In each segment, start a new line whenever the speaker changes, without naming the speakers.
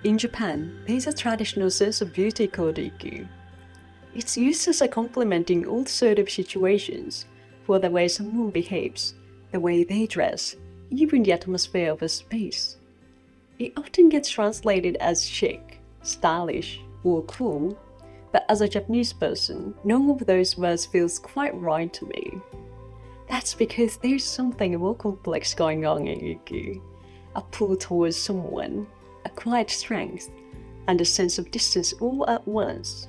In Japan, there's a traditional sense of beauty called Iki. It's used as a compliment in all sorts of situations, for the way someone behaves, the way they dress, even the atmosphere of a space. It often gets translated as chic, stylish, or cool, but as a Japanese person, none of those words feels quite right to me. That's because there's something more complex going on in Iki. A pull towards someone, a quiet strength, and a sense of distance all at once.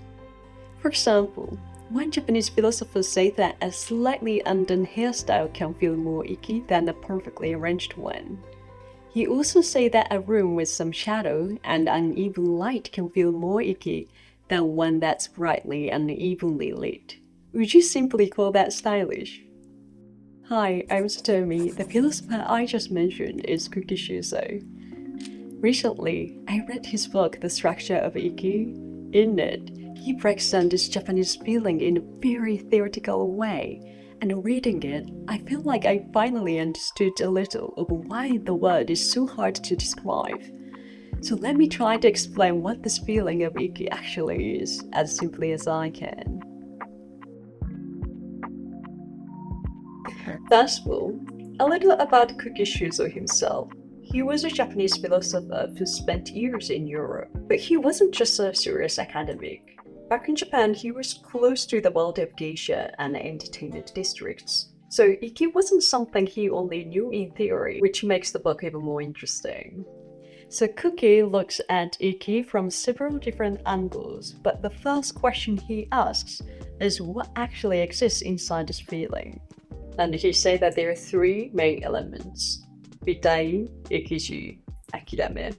For example, one Japanese philosopher said that a slightly undone hairstyle can feel more icky than a perfectly arranged one. He also said that a room with some shadow and uneven light can feel more icky than one that's brightly and evenly lit. Would you simply call that stylish? Hi, I'm Satomi. The philosopher I just mentioned is Kuki Shūzō. Recently, I read his book, The Structure of Iki. In it, he breaks down this Japanese feeling in a very theoretical way, and reading it, I feel like I finally understood a little of why the word is so hard to describe. So let me try to explain what this feeling of Iki actually is, as simply as I can. First of all, a little about Kuki Shūzō himself. He was a Japanese philosopher who spent years in Europe, but he wasn't just a serious academic. Back in Japan, he was close to the world of geisha and entertainment districts. So Iki wasn't something he only knew in theory, which makes the book even more interesting. So Kuki looks at Iki from several different angles, but the first question he asks is what actually exists inside this feeling. And he said that there are three main elements: Vitai, Ikiji, Akirame.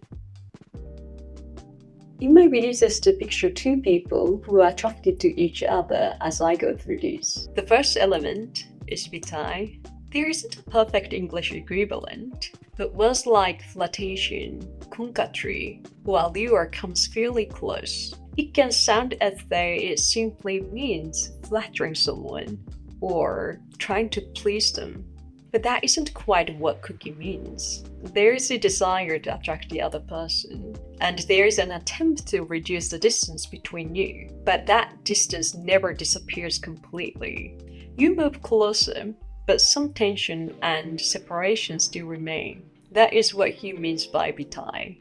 It might be easiest to picture two people who are attracted to each other as I go through this. The first element is Vitai. There isn't a perfect English equivalent, but words like flirtation, coquetry, or allure comes fairly close. It can sound as though it simply means flattering someone, or trying to please them. But that isn't quite what Kuki means. There is a desire to attract the other person, and there is an attempt to reduce the distance between you, but that distance never disappears completely. You move closer, but some tension and separation still remain. That is what he means by Vitai.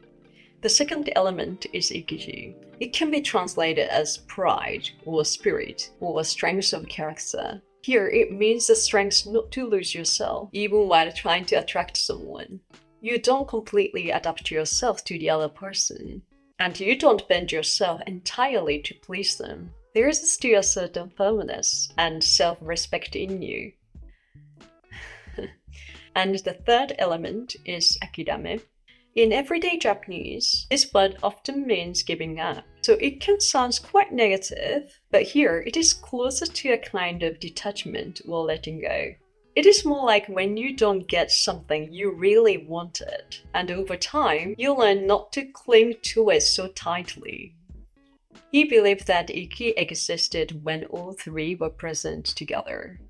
The second element is Ikiji. It can be translated as pride, or spirit, or strength of character. Here, it means the strength not to lose yourself, even while trying to attract someone. You don't completely adapt yourself to the other person, and you don't bend yourself entirely to please them. There is still a certain firmness and self-respect in you. And the third element is akirame. In everyday Japanese, this word often means giving up, so it can sound quite negative, but here it is closer to a kind of detachment or letting go. It is more like when you don't get something you really wanted, and over time, you learn not to cling to it so tightly. He believed that Iki existed when all three were present together.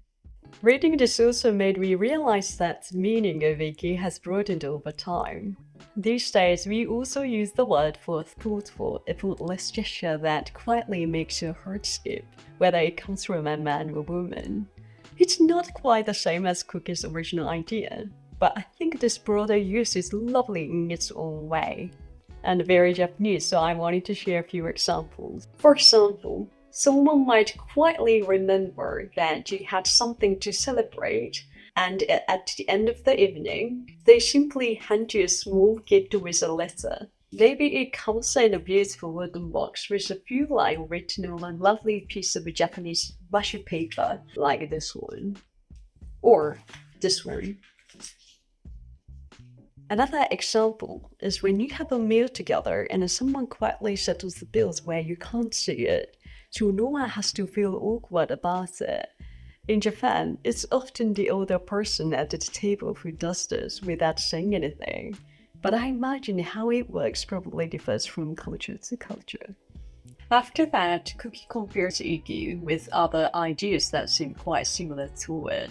Reading this also made me realize that the meaning of Iki has broadened over time. These days, we also use the word for a thoughtful, effortless gesture that quietly makes your heart skip, whether it comes from a man or woman. It's not quite the same as Kuki's original idea, but I think this broader use is lovely in its own way, and very Japanese, so I wanted to share a few examples. For example, someone might quietly remember that you had something to celebrate, and at the end of the evening, they simply hand you a small gift with a letter. Maybe it comes in a beautiful wooden box with a few lines written on a lovely piece of Japanese washi paper, like this one. Or this one. Another example is when you have a meal together and someone quietly settles the bills where you can't see it, so no one has to feel awkward about it. In Japan, it's often the older person at the table who does this without saying anything, but I imagine how it works probably differs from culture to culture. After that, Kuki compares Iki with other ideas that seem quite similar to it.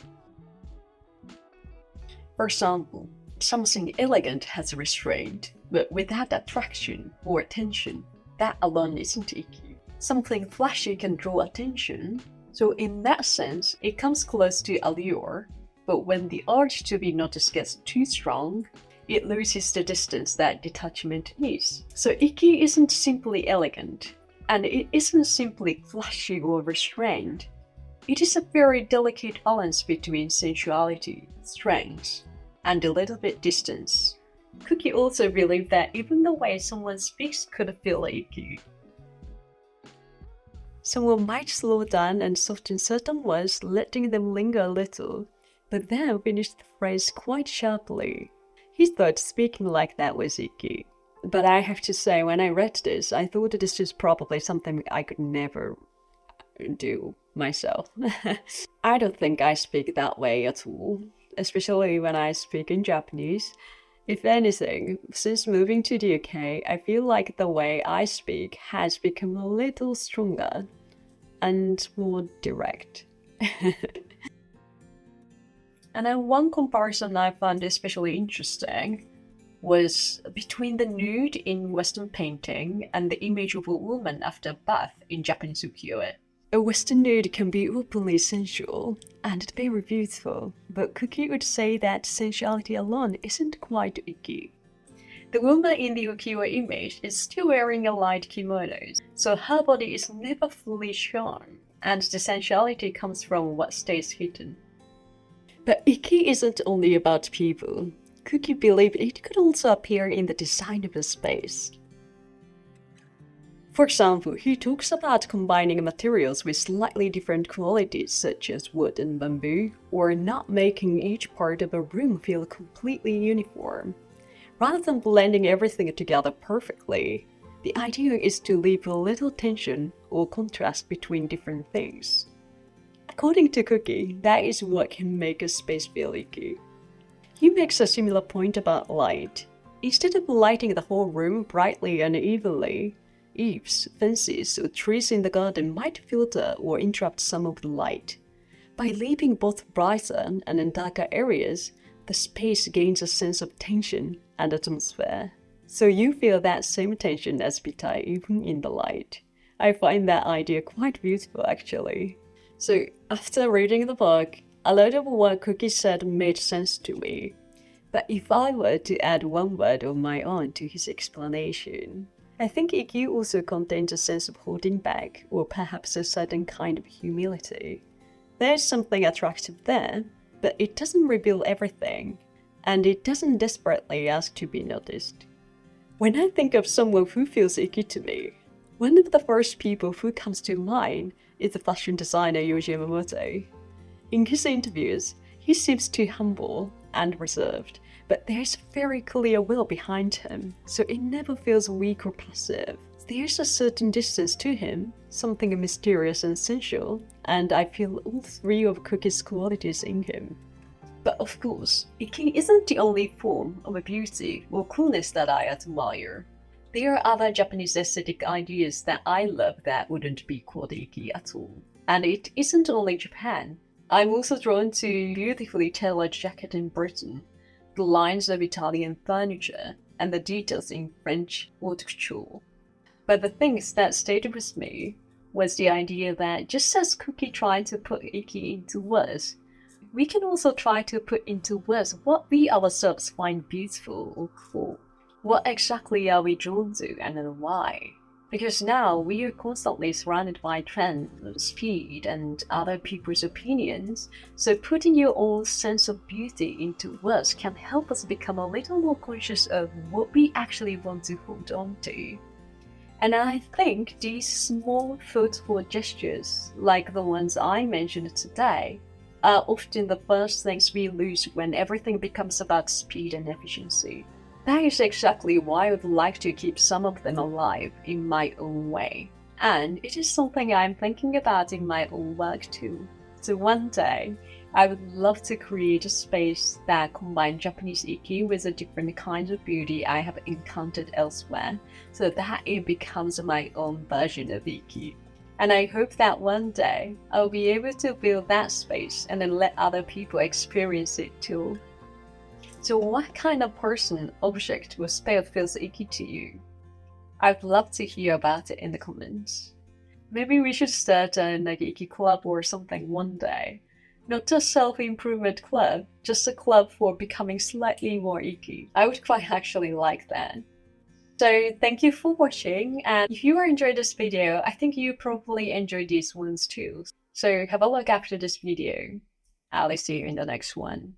For example, something elegant has restraint, But without attraction or attention, that alone isn't Iki. Something flashy can draw attention, so in that sense, it comes close to allure, but when the urge to be noticed gets too strong, it loses the distance that detachment is. So Iki isn't simply elegant, and it isn't simply flashy or restrained. It is a very delicate balance between sensuality, strength, and a little bit distance. Kuki also believed that even the way someone speaks could feel Iki. Someone might slow down and soften certain words, letting them linger a little, but then finish the phrase quite sharply. He thought speaking like that was Iki. But I have to say, when I read this, I thought that this is probably something I could never do myself. I don't think I speak that way at all, especially when I speak in Japanese. If anything, since moving to the UK, I feel like the way I speak has become a little stronger and more direct. And then one comparison I found especially interesting was between the nude in Western painting and the image of a woman after a bath in Japanese ukiyo-e. A Western nude can be openly sensual and very beautiful, but Kuki would say that sensuality alone isn't quite Iki. The woman in the ukiyo-e image is still wearing a light kimono, so her body is never fully shown, and the sensuality comes from what stays hidden. But Iki isn't only about people. Kuki believed it could also appear in the design of a space. For example, he talks about combining materials with slightly different qualities such as wood and bamboo, or not making each part of a room feel completely uniform. Rather than blending everything together perfectly, the idea is to leave a little tension or contrast between different things. According to Kuki, that is what can make a space feel Iki. He makes a similar point about light. Instead of lighting the whole room brightly and evenly, eaves, fences, or trees in the garden might filter or interrupt some of the light. By leaving both brighter and darker areas, the space gains a sense of tension and atmosphere. So you feel that same tension as Bitai even in the light. I find that idea quite beautiful actually. So after reading the book, a lot of what Kuki said made sense to me. But if I were to add one word of my own to his explanation, I think Iki also contains a sense of holding back, or perhaps a certain kind of humility. There's something attractive there, but it doesn't reveal everything, and it doesn't desperately ask to be noticed. When I think of someone who feels Iki to me, one of the first people who comes to mind is the fashion designer Yohji Yamamoto. In his interviews, he seems too humble and reserved, but there's a very clear will behind him, so it never feels weak or passive. There's a certain distance to him, something mysterious and sensual, and I feel all three of Kuki's qualities in him. But of course, Iki isn't the only form of beauty or coolness that I admire. There are other Japanese aesthetic ideas that I love that wouldn't be called Iki at all. And it isn't only Japan. I'm also drawn to beautifully tailored jacket in Britain, the lines of Italian furniture, and the details in French haute couture. But the things that stayed with me was the idea that just as Kuki tried to put Iki into words, we can also try to put into words what we ourselves find beautiful or cool. What exactly are we drawn to and why? Because now we are constantly surrounded by trends, speed, and other people's opinions, so putting your own sense of beauty into words can help us become a little more conscious of what we actually want to hold on to. And I think these small thoughtful gestures, like the ones I mentioned today, are often the first things we lose when everything becomes about speed and efficiency. That is exactly why I would like to keep some of them alive in my own way. And it is something I'm thinking about in my own work too. So one day, I would love to create a space that combines Japanese Iki with the different kinds of beauty I have encountered elsewhere, so that it becomes my own version of Iki. And I hope that one day, I'll be able to build that space and then let other people experience it too. So what kind of person, object, or spell feels Iki to you? I'd love to hear about it in the comments. Maybe we should start an Iki club or something one day. Not a self-improvement club, just a club for becoming slightly more Iki. I would quite actually like that. So thank you for watching, and if you enjoyed this video, I think you probably enjoyed these ones too. So have a look after this video. I'll see you in the next one.